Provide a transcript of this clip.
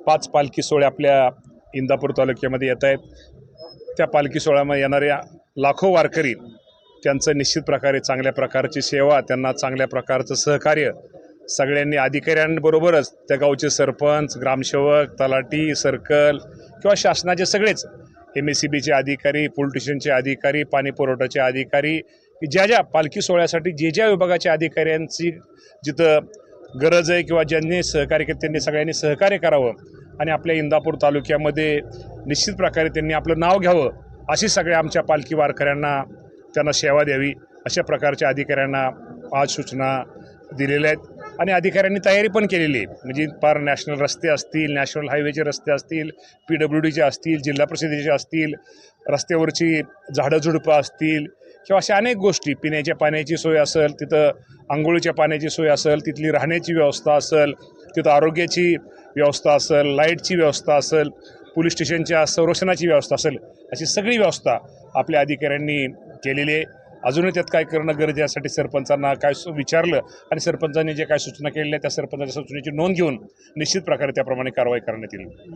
5 पालखी सोहळे आपल्या इंदापूर तालुक्यामध्ये येत आहेत। त्या पालखी सोहळ्यामध्ये येणाऱ्या लाखो वारकरी त्यांचं निश्चित प्रकारे चांगल्या प्रकारची सेवा, त्यांना चांगल्या प्रकारचं सहकार्य सगळ्यांनी अधिकाऱ्यांबरोबरच त्या गावचे सरपंच, ग्रामसेवक, तलाठी, सर्कल किंवा शासनाचे सगळेच MSCBचे अधिकारी, पोलीस स्टेशनचे अधिकारी, पाणी पुरवठ्याचे अधिकारी, ज्या ज्या पालखी सोहळ्यासाठी ज्या विभागाच्या अधिकाऱ्यांची जिथं गरज आहे किंवा ज्यांनी सहकार्य केलं त्यांनी सगळ्यांनी सहकार्य करावं आणि आपल्या इंदापूर तालुक्यामध्ये निश्चित प्रकारे त्यांनी आपलं नाव घ्यावं, अशी सगळ्या आमच्या पालखी वारकऱ्यांना त्यांना सेवा द्यावी अशा प्रकारच्या अधिकाऱ्यांना आज सूचना दिलेल्या आहेत आणि अधिकाऱ्यांनी तयारी पण केलेली आहे। म्हणजे पार नॅशनल रस्ते असतील, नॅशनल हायवेचे रस्ते असतील, PWDचे असतील, जिल्हा परिषदेचे असतील, रस्त्यावरची झाडं-झुडपं असतील किंवा अशा अनेक गोष्टी, पिण्याच्या पाण्याची सोय असेल, तिथं अंघोळीच्या पाण्याची सोय असेल, तिथली राहण्याची व्यवस्था असेल, तिथं आरोग्याची व्यवस्था असेल, लाईटची व्यवस्था असेल, पोलीस स्टेशनच्या संरक्षणाची व्यवस्था असेल, अशी सगळी व्यवस्था आपल्या अधिकाऱ्यांनी केलेली आहे। अजूनही त्यात काय करणं गरजेचं यासाठी सरपंचांना काय विचारलं आणि सरपंचांनी जे काय सूचना केलेल्या त्या सरपंचाच्या सूचनेची नोंद घेऊन निश्चित प्रकारे त्याप्रमाणे कारवाई करण्यात येईल।